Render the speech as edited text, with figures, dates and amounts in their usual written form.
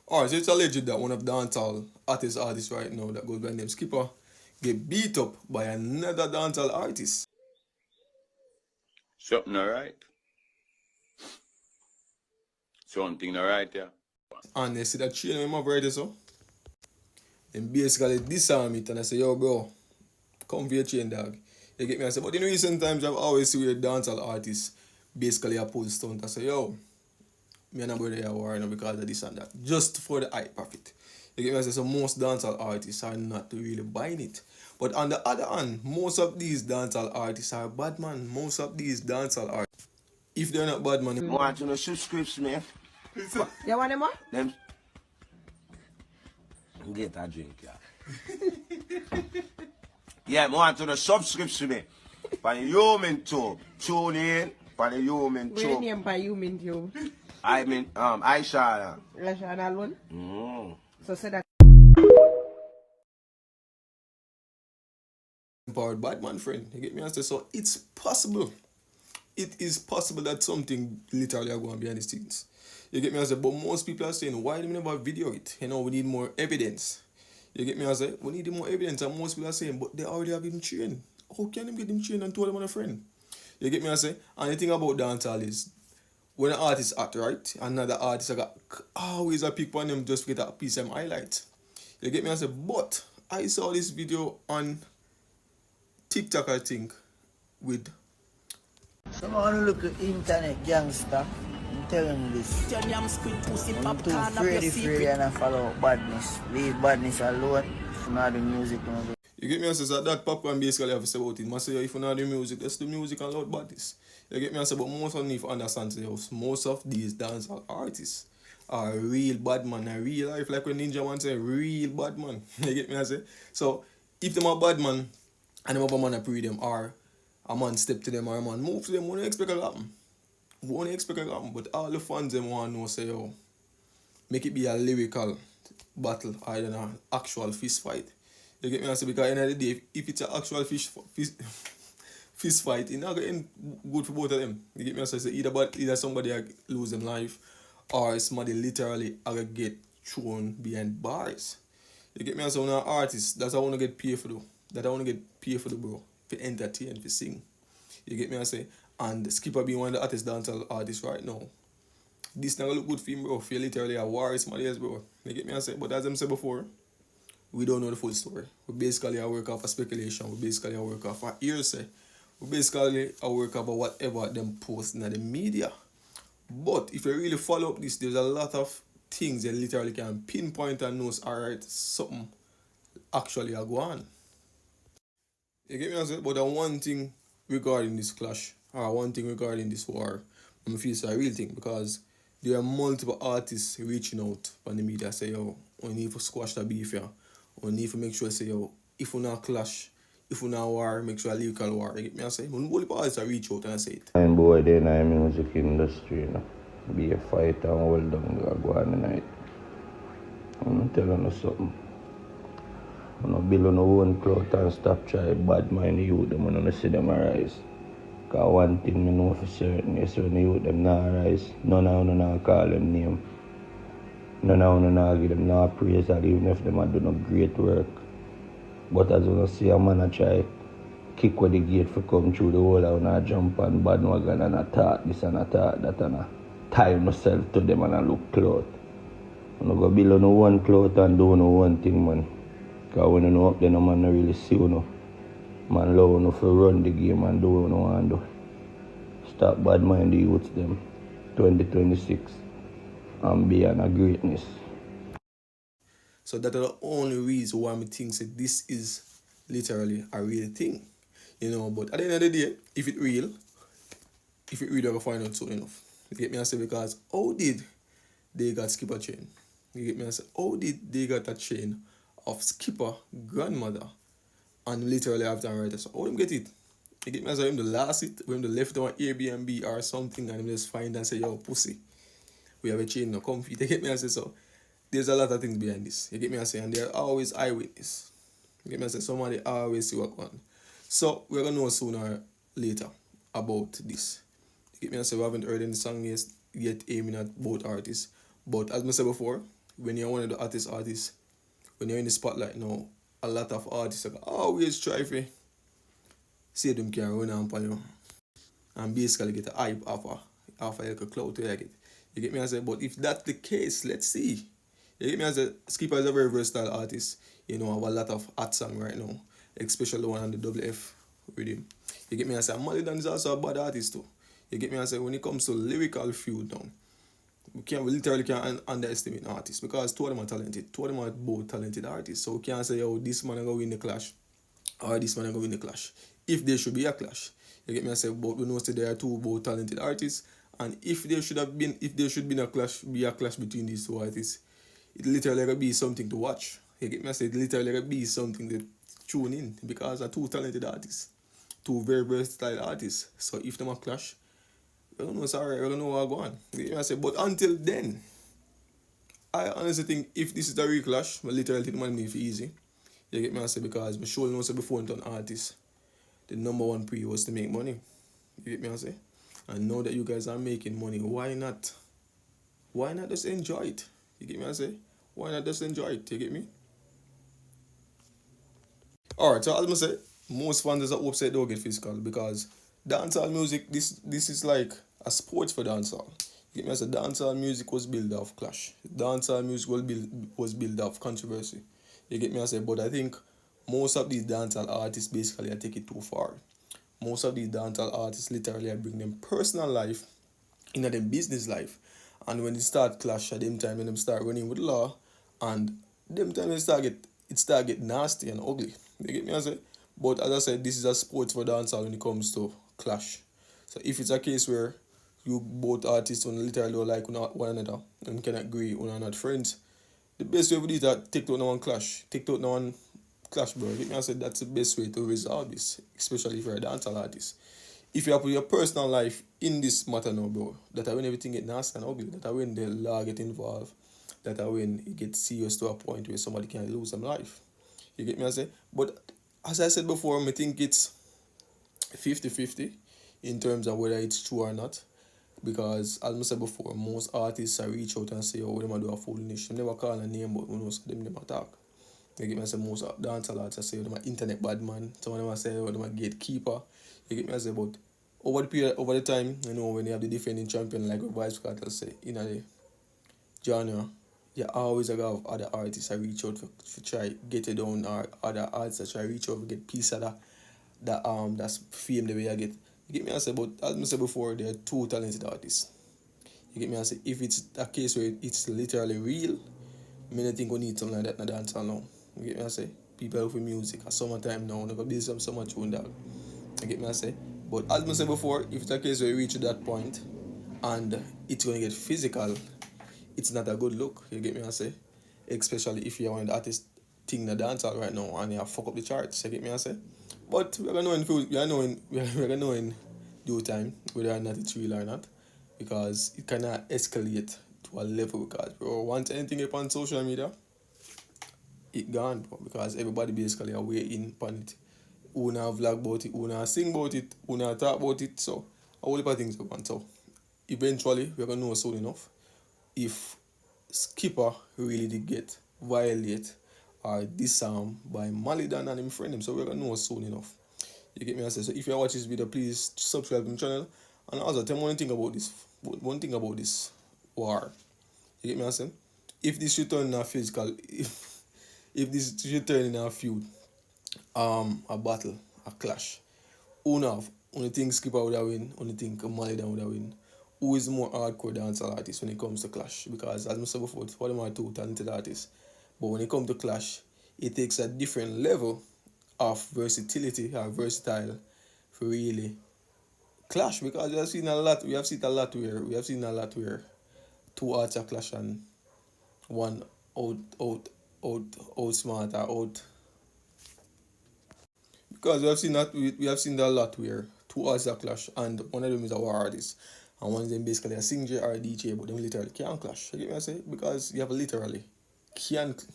Alright, so it's alleged that one of the dancehall artists right now that goes by the name Skipper get beat up by another dancehall artist. Something alright. Something alright, yeah. And they see that chain him up right there, so. Then basically disarm it and I say, yo bro, come for your chain dog. You get me? I say, but in recent times I've always seen where dancehall artists basically a pull stunt. I say, yo, me and a brother here war now because of this and that. Just for the hype of it. You get me? I say, so most dancehall artists are not really buying it. But on the other hand, most of these dancehall artists are bad man. Most of these dancehall artists, if they're not bad man, I want to know subscription, man. You want them more? Them. Get a drink, yeah. Yeah, I want to know subscription, man. For the human tube. Tune in for the human Where your tube. name by you mean you? I mean, Aisha. Lashana alone? So say that. empowered bad man friend. You get me? I say, so it's possible. It is possible that something literally are going behind the scenes. You get me? I say, but most people are saying, why do we never video it? You know, we need more evidence. You get me? I say, we need more evidence. And most people are saying, but they already have him trained. How can them get him trained and told him on a friend? You get me? I say, and the thing about dancehall is, when an artist act right, another artist I got always a pick on them just to get a piece of highlight. You get me? I say, but I saw this video on TikTok, I think, with Someone look at internet gangster. I'm telling you this. I'm too afraid and I follow badness. Leave badness alone. If you know the music, you know. you get me? I say, so that popcorn basically have to say about it. I say, if you know the music, that's the music and loud badness. You get me? I say, but most of them, if you understand, say, most of these dancehall artists are real bad man, a real life, like when Ninja Man say, real bad man. You get me? I say, so if them are bad man and them have a man to pre them, or a man step to them or a man move to them, we don't expect it to happen. We don't expect it to happen. But all the fans them want to know, say, yo, make it be a lyrical battle or an actual fist fight. You get me? I say, because at the end of the day, if it's an actual fist fight, it's not going to end good for both of them. You get me? I say, either somebody lose them life or somebody literally get thrown behind bars. You get me? I say, when an artist, that's how I want to get paid for, though. That I want to get paid for, the bro. For entertain, for sing. You get me? I say, and Skipper being one of the hottest dancehall artists right now. This not gonna look good for him, bro. For literally a war is my days, bro. You get me? I say, but as I said before, we don't know the full story. We basically a work off of speculation. We basically a work off of hearsay. We basically a work off of whatever them post in the media. But if you really follow up this, there's a lot of things you literally can pinpoint and know, alright, something actually are going on. You get me? I say, but the one thing regarding this clash, or one thing regarding this war, I feel it's a real thing because there are multiple artists reaching out on the media say, yo, we need to squash the beef here. We need to make sure say, yo, if we not clash, if we not war, make sure a lyrical war. You get me? I say, when multiple artists reach out and I say it. I'm boy there in the music industry, you know. Be a fighter and hold down the go on the night. I'm telling you something. I'm not building no own clout and stop try bad mind the youth them when I see them arise. Cause one thing I know for certain is when the youth them not arise, none of them not call them name. None of them not give them no praise or even if them are doing no great work. But as you see a man a try kick with the gate for come through the wall and I jump on bandwagon and attack this and attack that and I tie myself to them and I look clout. I'm not go build no one clout and do no one thing, man. Because when you know up there, no man no really see you, no. Man love you for run the game and do what you want to do. Stop bad mind the youths them. 2026 and be on a greatness. So that's the only reason why I think that this is literally a real thing. You know, but at the end of the day, if it real, I will find out soon enough. You get me? I say, because how did they got Skipper chain? You get me? I say, how did they got a chain of Skipper grandmother and literally have time right there? So how them get it? You get me? I say, him the last it, when the left on Airbnb or something and him just find and say, yo, pussy, we have a chain now, comfy. You get me? I say, so there's a lot of things behind this. You get me? I say, and they're always eyewitness. You get me? I say, somebody always see what going on. So we're gonna know sooner or later about this. You get me? I say, we haven't heard any song yet aiming at both artists. But as I said before, when you're one of the artists, when you're in the spotlight now, a lot of artists are always try to see them can run on you and basically get a hype off a like a cloud to get. You get me? I say, but if that's the case, let's see. You get me? I say, Skippa is a very versatile artist. You know, have a lot of hot song right now, especially the one on the double F rhythm. You get me? I say, Malidan is also a bad artist too. You get me? I say, when it comes to lyrical feud now, we literally can't underestimate artists because two of them are talented. Two of them are both talented artists. So we can't say, oh, this man is going to win the clash or this man is going to win the clash. If there should be a clash. You get me? I say, but we know that there are two both talented artists. And if there should be a clash between these two artists, it literally gonna be something to watch. You get me? I say, it literally gonna be something to tune in because they're two talented artists. Two very versatile artists. So if them a clash, I don't know, sorry, I don't know what's going on. You get me? I say, but until then, I honestly think if this is the real clash, I literally think man make it easy. You get me? I say, because my show knows before an artist, the number one pre was to make money. You get me? I say? And now that you guys are making money, why not? Why not just enjoy it? You get me? I say? Why not just enjoy it? You get me? Alright, so as I say, most fans are upset don't get physical because dancehall music, this is like a sport for dancehall. You get me? I say dancehall music was built off clash. Dancehall music was built off controversy. You get me? I say, but I think most of these dancehall artists basically take it too far. Most of these dancehall artists literally bring them personal life into them business life. And when they start clash at them time when them start running with law and them time it start get nasty and ugly. You get me? I say? But as I said, this is a sport for dancehall when it comes to clash. So if it's a case where you both artists literally don't like one another and can agree on are not friends, the best way to do is that take out no one clash. Take out no one clash, bro. You get me? I said that's the best way to resolve this, especially if you're a dancehall artist. If you put your personal life in this matter now, bro, that when everything get nasty and ugly, that when the law get involved, that when it gets serious to a point where somebody can lose their life. You get me? I say? But as I said before, I think it's 50-50 in terms of whether it's true or not. Because as I said before, most artists reach out and say, oh, them do a foolishness. They never call a name, but most of them never talk. You get me? I say most dancehall artists say, oh, them are internet bad man. Some of them say, oh, them are gatekeeper. You get me? I say, but over the time, you know, when you have the defending champion, like Vice Cartel say, in the genre, you always have other artists that reach out for try get it down, or other artists that try reach out to get piece of that's fame the way I get. You get me? I say, but as I said before, they're two talented artists. You get me? I say, if it's a case where it's literally real, I mean, I think we need something like that in the dancehall now. You get me? I say, people love music at summertime now, they're busy so much tune dog. You get me? I say, but as I said before, if it's a case where you reach that point and it's going to get physical, it's not a good look. You get me? I say, especially if you're one of the artists thing the dancehall right now and you fuck up the charts. You get me? I say, but we're gonna know in due time whether or not it's real or not, because it cannot escalate to a level. Because bro, once anything up on social media, it gone, bro, because everybody basically are way in upon it. Who now vlog about it, who now sing about it, who now talk about it. So a whole heap of things go on. So eventually we're gonna know soon enough if Skippa really did get violate or disarmed by Malidan and him friend. So we're gonna know soon enough. You get me? I say, so if you watch this video, please subscribe to my channel. And also tell me one thing about this war. You get me? I say, if this should turn in a physical, if this should turn in a feud, a battle, a clash, only think Skippa would have win, only think Malidan would have win. Who is more hardcore dancehall artist when it comes to clash? Because as I said before, one of them are two talented artists. But when it comes to clash, it takes a different level of versatility or versatile for really clash. Because we have seen a lot where two artists are clash and one out smart or out. Because we have seen that a lot where two artists are clash and one of them is a war artist. And one of them basically a singer or a DJ, but them literally can't clash. You get me? I say? Because you have literally can't.